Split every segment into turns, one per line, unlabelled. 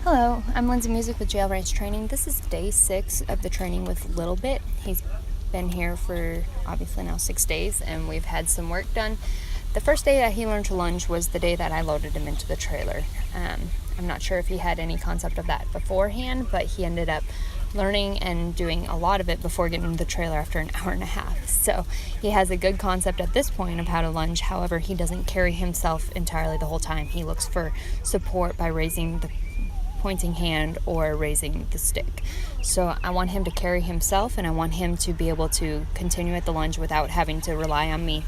Hello, I'm Lindsay Music with Jail Ranch Training. This is day 6 of the training with Lil Bit. He's been here for obviously now 6 days and we've had some work done. The first day that he learned to lunge was the day that I loaded him into the trailer. I'm not sure if he had any concept of that beforehand, but he ended up learning and doing a lot of it before getting into the trailer after an hour and a half. So he has a good concept at this point of how to lunge. However, he doesn't carry himself entirely the whole time. He looks for support by raising the pointing hand or raising the stick. So I want him to carry himself, and I want him to be able to continue at the lunge without having to rely on me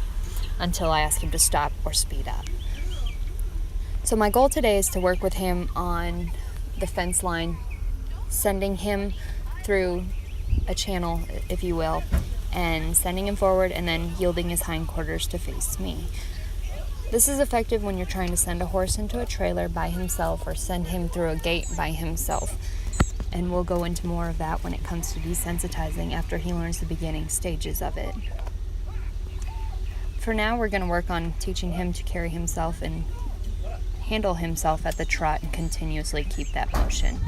until I ask him to stop or speed up. So my goal today is to work with him on the fence line, sending him through a channel, if you will, and sending him forward and then yielding his hindquarters to face me. This is effective when you're trying to send a horse into a trailer by himself or send him through a gate by himself. And we'll go into more of that when it comes to desensitizing after he learns the beginning stages of it. For now, we're going to work on teaching him to carry himself and handle himself at the trot and continuously keep that motion.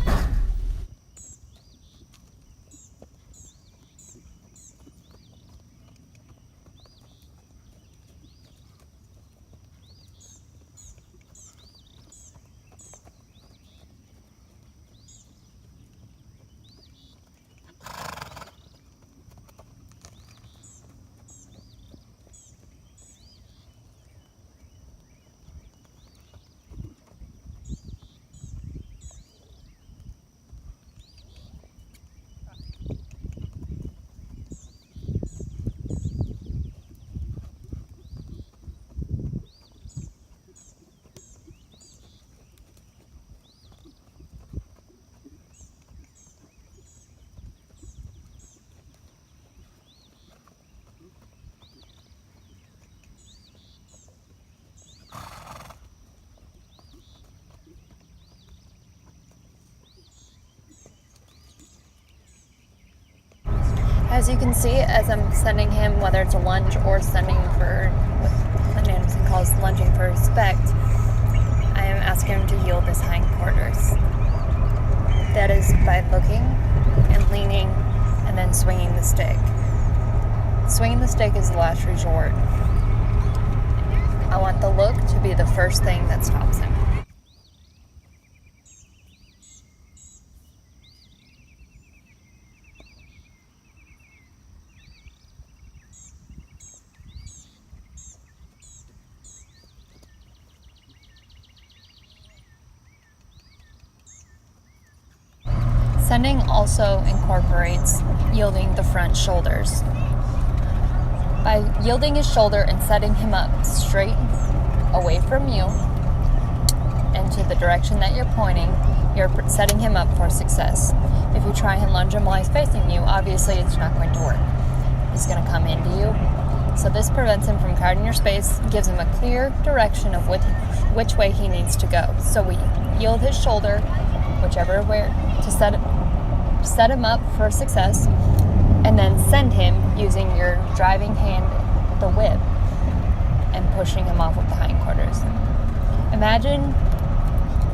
As you can see, as I'm sending him, whether it's a lunge or sending for what Nancy calls lunging for respect, I am asking him to yield his hindquarters. That is by looking and leaning and then swinging the stick. Swinging the stick is the last resort. I want the look to be the first thing that stops him. Sending also incorporates yielding the front shoulders. By yielding his shoulder and setting him up straight away from you and to the direction that you're pointing, you're setting him up for success. If you try and lunge him while he's facing you, obviously it's not going to work. He's going to come into you. So this prevents him from crowding your space, gives him a clear direction of which way he needs to go. So we yield his shoulder, whichever way, to set him up for success, and then send him using your driving hand, the whip, and pushing him off with the hindquarters. Imagine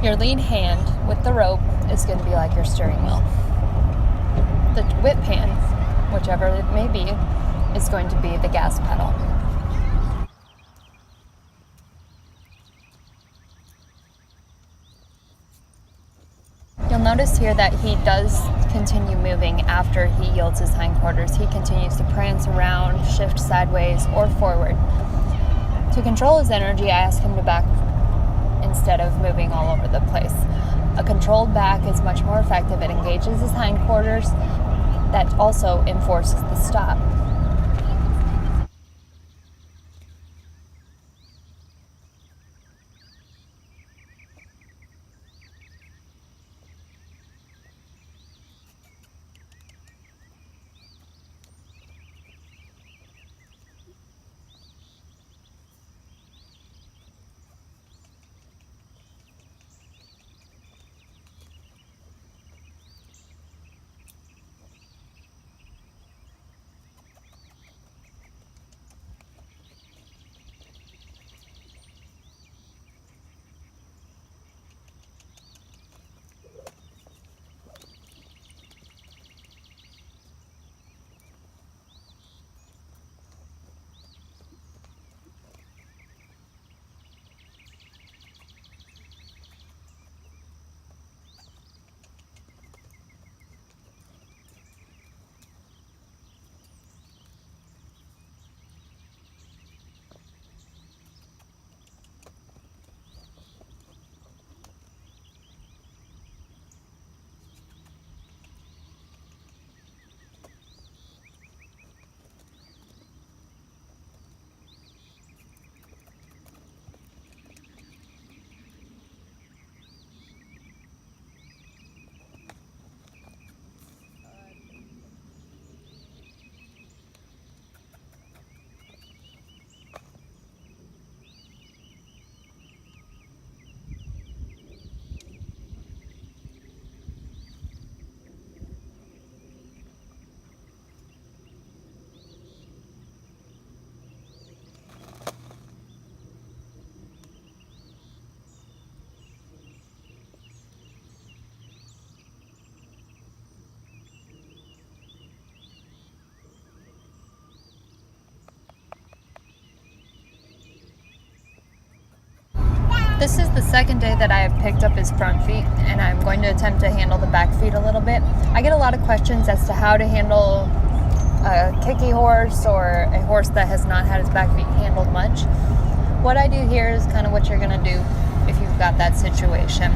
your lead hand with the rope is going to be like your steering wheel. The whip hand, whichever it may be, is going to be the gas pedal. You'll notice here that he does continue moving after he yields his hindquarters. He continues to prance around, shift sideways or forward. To control his energy, I ask him to back instead of moving all over the place. A controlled back is much more effective. It engages his hindquarters. That also enforces the stop. This is the second day that I have picked up his front feet, and I'm going to attempt to handle the back feet a little bit. I get a lot of questions as to how to handle a kicky horse or a horse that has not had his back feet handled much. What I do here is kind of what you're going to do if you've got that situation.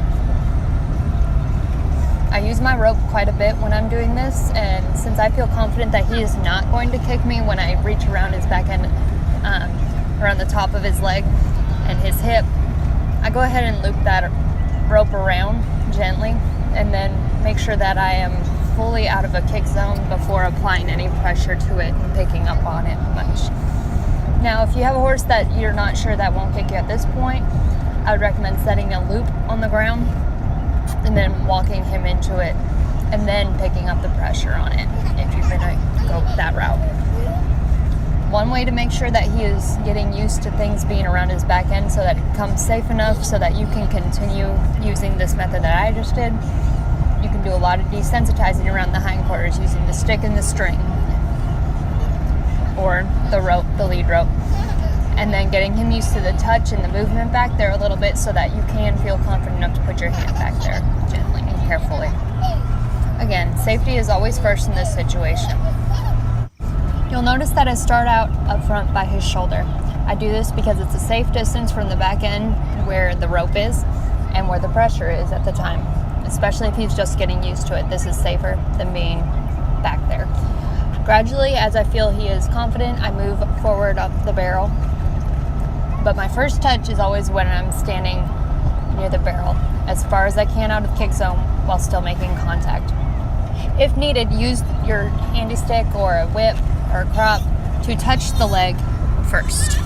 I use my rope quite a bit when I'm doing this, and since I feel confident that he is not going to kick me when I reach around his back end, around the top of his leg and his hip, I go ahead and loop that rope around gently and then make sure that I am fully out of a kick zone before applying any pressure to it and picking up on it much. Now, if you have a horse that you're not sure that won't kick you at this point, I would recommend setting a loop on the ground and then walking him into it and then picking up the pressure on it if you're going to go that route. One way to make sure that he is getting used to things being around his back end so that it becomes safe enough so that you can continue using this method that I just did, you can do a lot of desensitizing around the hindquarters using the stick and the string or the rope, the lead rope, and then getting him used to the touch and the movement back there a little bit so that you can feel confident enough to put your hand back there gently and carefully. Again, safety is always first in this situation. You'll notice that I start out up front by his shoulder. I do this because it's a safe distance from the back end where the rope is and where the pressure is at the time, especially if he's just getting used to it. This is safer than being back there. Gradually, as I feel he is confident, I move forward up the barrel. But my first touch is always when I'm standing near the barrel, as far as I can out of kick zone while still making contact. If needed, use your handy stick or a whip or a crop to touch the leg first.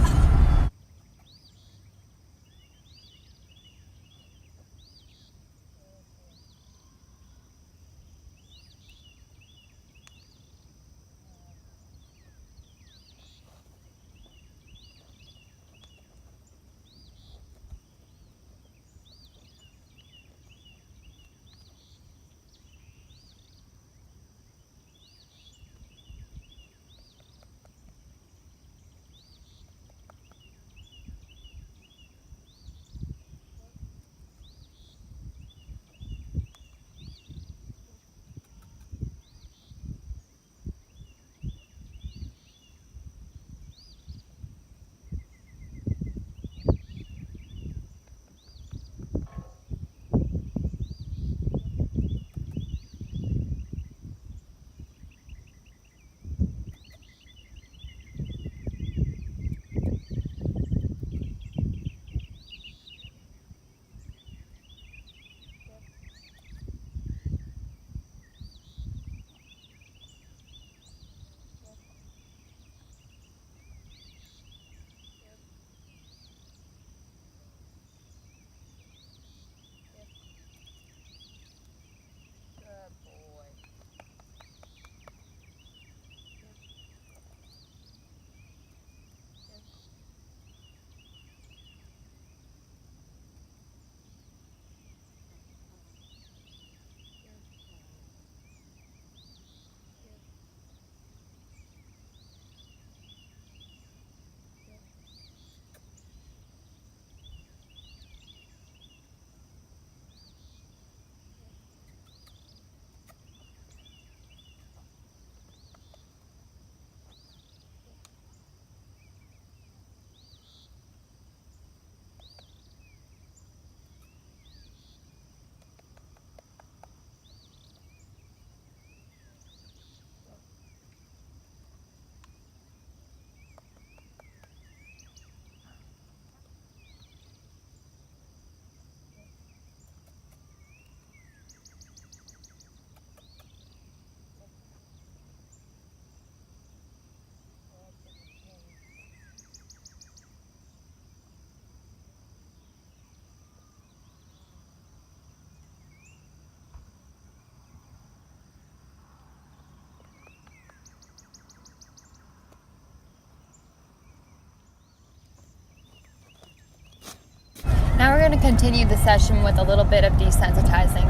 Now we're going to continue the session with a little bit of desensitizing.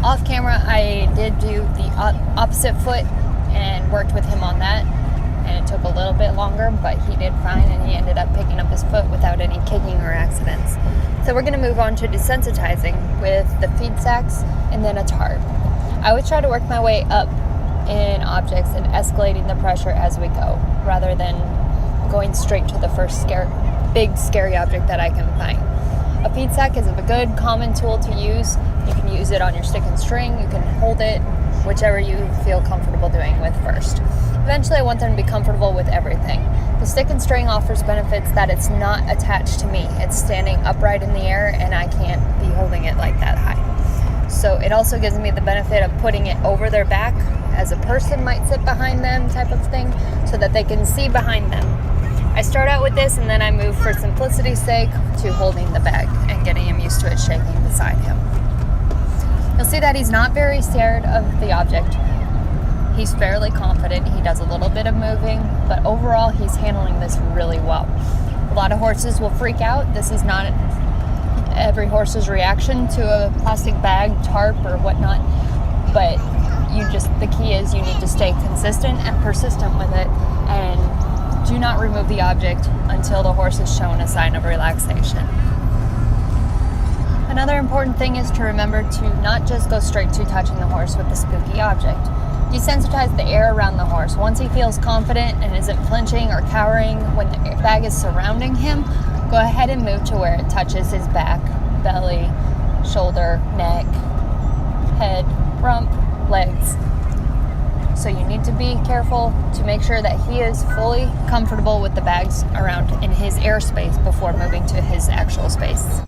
Off camera, I did do the opposite foot and worked with him on that. and it took a little bit longer, but he did fine, and he ended up picking up his foot without any kicking or accidents. So we're going to move on to desensitizing with the feed sacks and then a tarp. I always try to work my way up in objects and escalating the pressure as we go, rather than going straight to the first big scary object that I can find. A feed sack is a good common tool to use. You can use it on your stick and string, you can hold it, whichever you feel comfortable doing with first. Eventually I want them to be comfortable with everything. The stick and string offers benefits that it's not attached to me. It's standing upright in the air and I can't be holding it like that high. So it also gives me the benefit of putting it over their back as a person might sit behind them type of thing, so that they can see behind them. I start out with this and then I move for simplicity's sake to holding the bag and getting him used to it shaking beside him. You'll see that he's not very scared of the object. He's fairly confident. He does a little bit of moving, but overall he's handling this really well. A lot of horses will freak out. This is not every horse's reaction to a plastic bag, tarp, or whatnot, but the key is you need to stay consistent and persistent with it, and do not remove the object until the horse has shown a sign of relaxation. Another important thing is to remember to not just go straight to touching the horse with the spooky object. Desensitize the air around the horse. Once he feels confident and isn't flinching or cowering when the bag is surrounding him, go ahead and move to where it touches his back, belly, shoulder, neck, head, rump, legs. So you need to be careful to make sure that he is fully comfortable with the bags around in his airspace before moving to his actual space.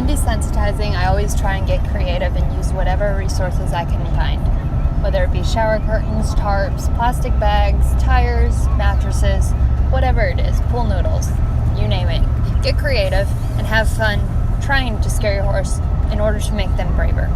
desensitizing, I always try and get creative and use whatever resources I can find. Whether it be shower curtains, tarps, plastic bags, tires, mattresses, whatever it is, pool noodles, you name it. Get creative and have fun trying to scare your horse in order to make them braver.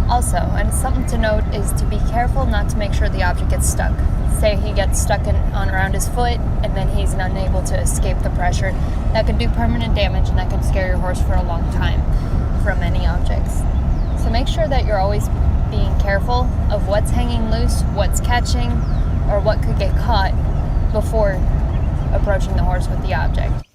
Also, and something to note is to be careful not to make sure the object gets stuck. Say he gets stuck on around his foot and then he's unable to escape the pressure. That could do permanent damage and that could scare your horse for a long time from any objects. So make sure that you're always being careful of what's hanging loose, what's catching, or what could get caught before approaching the horse with the object.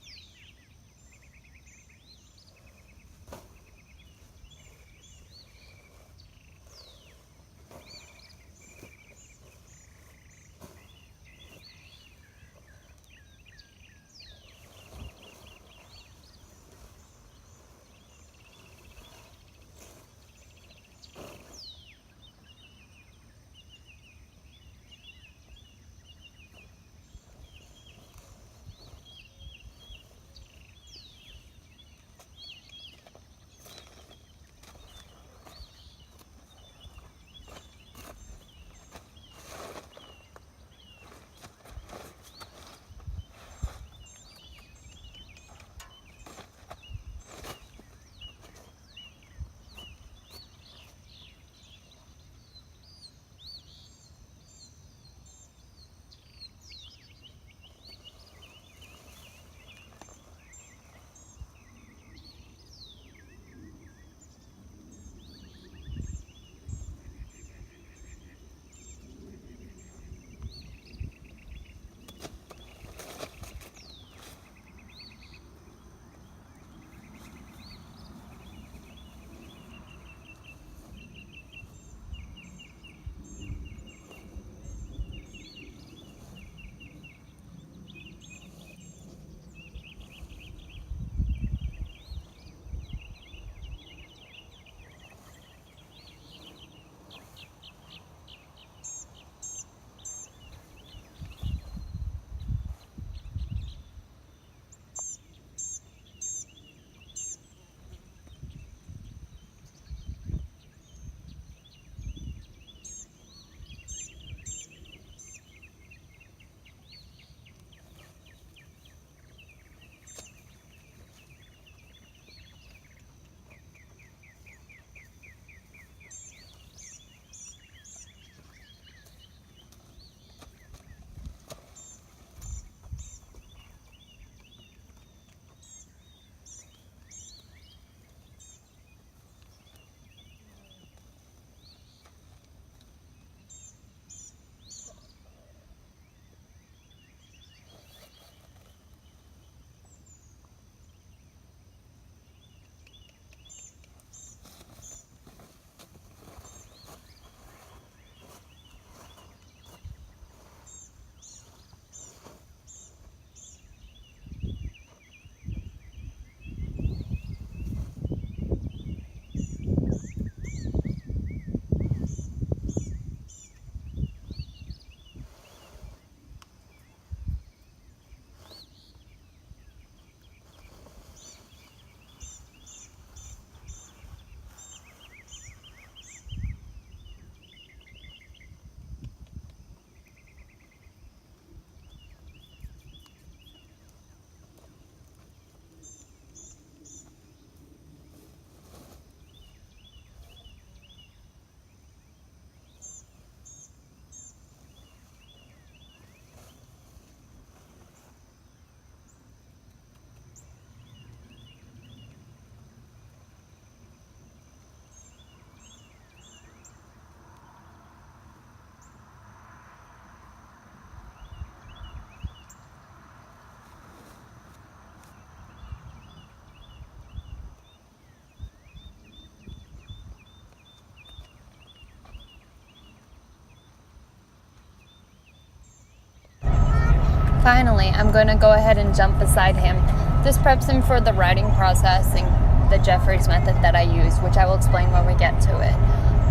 Finally, I'm going to go ahead and jump beside him. This preps him for the riding process and the Jeffries method that I use, which I will explain when we get to it.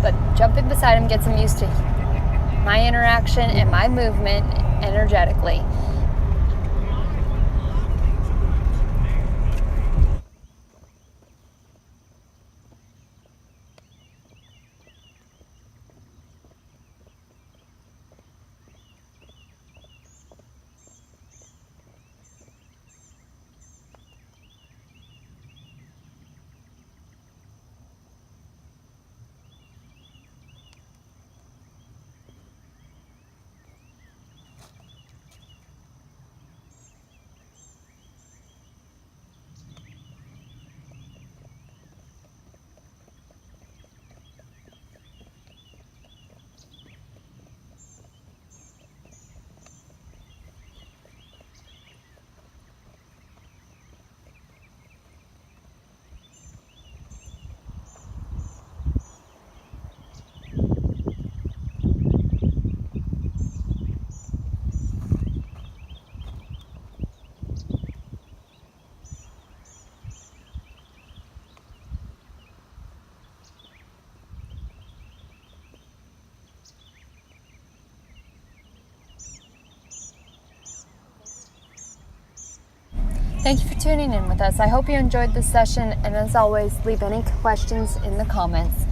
But jumping beside him gets him used to my interaction and my movement energetically. Thank you for tuning in with us. I hope you enjoyed this session, and as always, leave any questions in the comments.